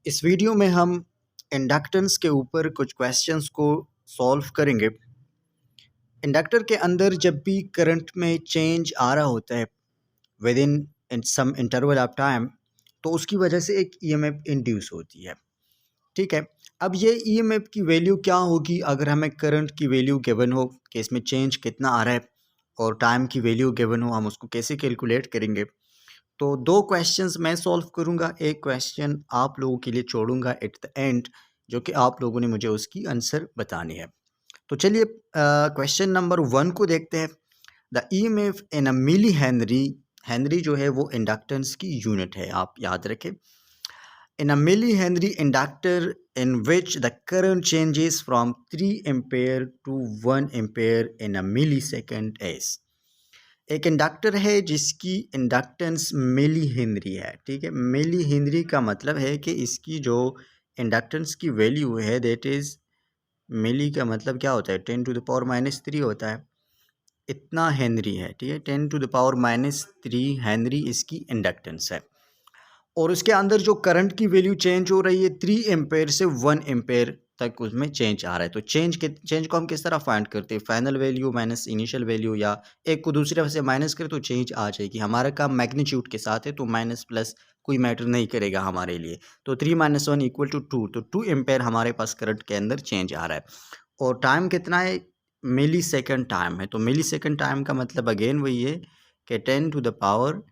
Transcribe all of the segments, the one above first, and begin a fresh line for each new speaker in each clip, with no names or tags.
इस वीडियो में हम इंडक्टेंस के ऊपर कुछ क्वेश्चंस को सॉल्व करेंगे। इंडक्टर के अंदर जब भी करंट में चेंज आ रहा होता है within some interval of time, तो उसकी वजह से एक ईएमएफ इंड्यूस होती है। ठीक है, अब ये ईएमएफ की वैल्यू क्या होगी अगर हमें करंट की वैल्यू गिवन हो कि इसमें चेंज कितना आ रहा है, और टाइम की वैल्यू गिवन हो, हम उसको कैसे कैलकुलेट करेंगे। तो दो क्वेश्चंस मैं सॉल्व करूंगा, एक क्वेश्चन आप लोगों के लिए छोड़ूंगा एट द एंड, जो कि आप लोगों ने मुझे उसकी आंसर बतानी है। तो चलिए क्वेश्चन नंबर 1 को देखते हैं। The EMF in a milli henry, henry जो है वो इंडक्टेंस की यूनिट है, आप याद रखें। In a milli henry inductor in which the current changes from 3 ampere to 1 ampere in a milli seconds. एक इंडक्टर है जिसकी इंडक्टेंस मिली हेनरी है। ठीक है, मिली हेनरी का मतलब है कि इसकी जो इंडक्टेंस की वैल्यू है दैट इज़, मिली का मतलब क्या होता है, 10⁻³ होता है। इतना हेनरी है। ठीक है, 10⁻³ हेनरी इसकी इंडक्टेंस है। और उसके अंदर जो करंट की वैल्यू चेंज हो रही है 3 एम्पेयर से 1 एम्पेयर तक उसमें चेंज आ रहा है। तो चेंज को हम किस तरह फाइंड करते हैं, final value minus initial value, या एक को दूसरे से माइनस करें तो चेंज आ जाएगी। हमारा काम मैग्नीट्यूड के साथ है तो माइनस प्लस कोई मैटर नहीं करेगा हमारे लिए। तो 3 - 1 = 2, तो 2 एम्पेयर हमारे पास करंट के अंदर चेंज आ रहा है। और टाइम कितना है, मिली सेकेंड टाइम है। तो मिली सेकेंड टाइम का मतलब अगेन वही है कि 10⁻³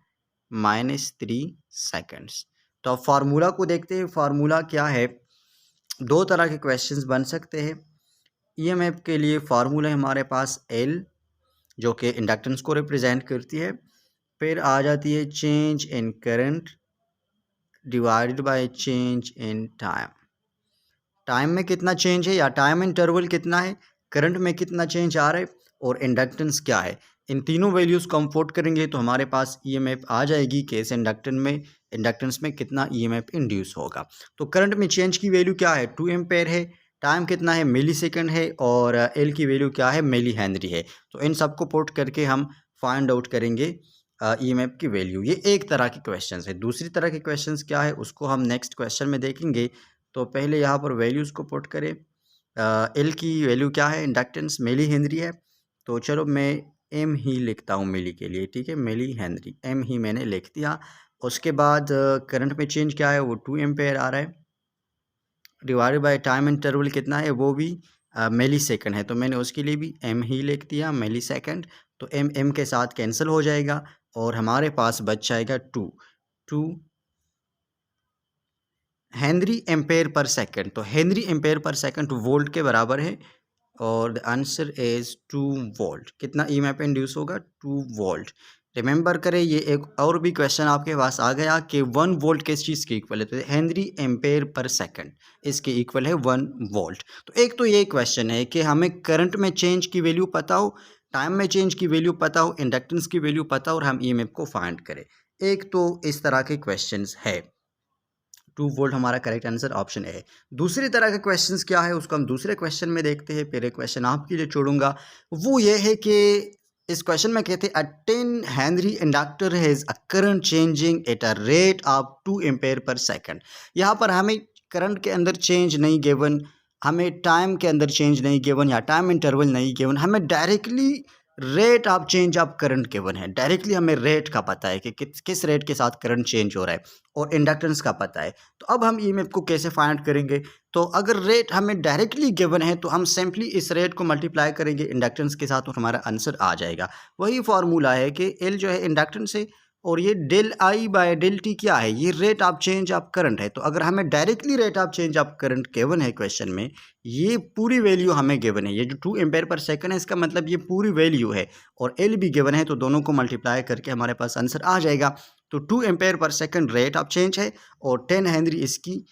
सेकेंड्स। तो अब फार्मूला को देखते हैं, फार्मूला क्या है। दो तरह के क्वेश्चंस बन सकते हैं। ईएमएफ के लिए फार्मूला है हमारे पास एल, जो कि इंडक्टेंस को रिप्रेजेंट करती है। फिर आ जाती है change in current divided by change in time. Time में कितना चेंज है या टाइम इंटरवल कितना है, करंट में कितना चेंज आ रहा है, और इंडक्टेंस क्या है। इन तीनों वैल्यूज़ को हम पुट करेंगे तो हमारे पास ईएमएफ आ जाएगी कि इस इंडक्टेंस में कितना ईएमएफ इंड्यूस होगा। तो करंट में चेंज की वैल्यू क्या है, 2 एम्पेयर है। टाइम कितना है, मिली सेकेंड है। और एल की वैल्यू क्या है, मिली हेनरी है। तो इन सबको पुट करके हम फाइंड आउट करेंगे ईएमएफ की वैल्यू। ये एक तरह के क्वेश्चंस है। दूसरी तरह के क्वेश्चंस क्या है उसको हम नेक्स्ट क्वेश्चन में देखेंगे। तो पहले यहाँ पर वैल्यूज़ को पुट करें। एल की वैल्यू क्या है, इंडक्टेंस मिली हेनरी है। तो चलो मैं एम ही लिखता हूँ मिली के लिए। ठीक है, मिली हेनरी एम ही मैंने लिख दिया। उसके बाद करंट में चेंज क्या है, वो 2 एम्पेयर आ रहा है। डिवाइडेड बाय टाइम इंटरवल कितना है, वो भी मिली सेकेंड है। तो मैंने उसके लिए भी एम ही लिख दिया, मिली सेकेंड। तो एम एम के साथ कैंसिल हो जाएगा और हमारे पास बच जाएगा 2 हेनरी एम्पेयर पर सेकंड। तो Henry ampere per second volt के बराबर है, और द आंसर इज 2 वोल्ट। कितना ईएमएफ इंड्यूस होगा, 2 वोल्ट। रिमेंबर करें, ये एक और भी क्वेश्चन आपके पास आ गया कि 1 वोल्ट किस चीज़ के इक्वल है, तो हेनरी एम्पेयर पर सेकंड इसके इक्वल है 1 वोल्ट। तो एक तो ये क्वेश्चन है कि हमें करंट में चेंज की वैल्यू पता हो, टाइम में चेंज की वैल्यू पता हो, इंडक्टेंस की वैल्यू पता हो, और हम ईएमएफ को फाइंड करें। एक तो इस तरह के क्वेश्चन है। 2 वोल्ट हमारा करेक्ट आंसर ऑप्शन ए है। दूसरी तरह के क्वेश्चंस क्या है उसको हम दूसरे क्वेश्चन में देखते हैं। पहले क्वेश्चन आपके लिए छोड़ूंगा, वो ये है कि इस क्वेश्चन में कहते हैं अ 10 Henry inductor has a current changing at a rate of 2 ampere per second. यहाँ पर हमें करंट के अंदर चेंज नहीं गिवन, हमें टाइम के अंदर चेंज नहीं गिवन या टाइम इंटरवल नहीं गिवन, हमें directly rate of change of current given है। डायरेक्टली हमें रेट का पता है कि किस रेट के साथ करंट चेंज हो रहा है, और इंडक्टेंस का पता है। तो अब हम ईएमएफ को कैसे फाइंड करेंगे। तो अगर रेट हमें डायरेक्टली गिवन है तो हम सिंपली इस रेट को मल्टीप्लाई करेंगे इंडक्टेंस के साथ और हमारा आंसर आ जाएगा। वही फॉर्मूला है कि एल जो है इंडक्टेंस है, और ये del I by del T क्या है, ये rate of change of current है। तो अगर हमें directly rate of change of current given है क्वेश्चन में, ये पूरी वैल्यू हमें गिवन है, ये जो 2 एम्पेयर पर सेकंड है इसका मतलब ये पूरी वैल्यू है, और एल भी गिवन है, तो दोनों को मल्टीप्लाई करके हमारे पास आंसर आ जाएगा। तो 2 ampere per second rate of change है, और 10 हेनरी इसकी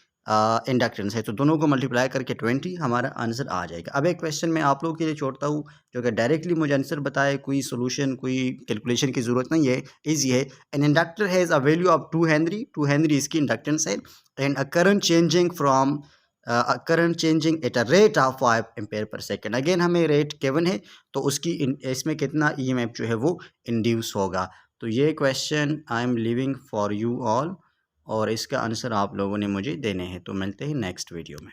इंडक्टेंस है। तो दोनों को मल्टीप्लाई करके 20 हमारा आंसर आ जाएगा। अब एक क्वेश्चन मैं आप लोगों के लिए छोड़ता हूँ जो कि डायरेक्टली मुझे आंसर बताए, कोई सोल्यूशन कोई कैलकुलेशन की ज़रूरत नहीं है, ईजी है। An inductor has a value of 2 Henry, 2 Henry इसकी इंडक्टेंस है, and a current changing from current changing at a rate of 5 ampere per second. Again हमें रेट गिवन है, तो उसकी इसमें कितना ईएमएफ जो है वो इंड्यूस होगा। तो ये question I am living for you all, और इसका आंसर आप लोगों ने मुझे देने हैं। तो मिलते हैं नेक्स्ट वीडियो में।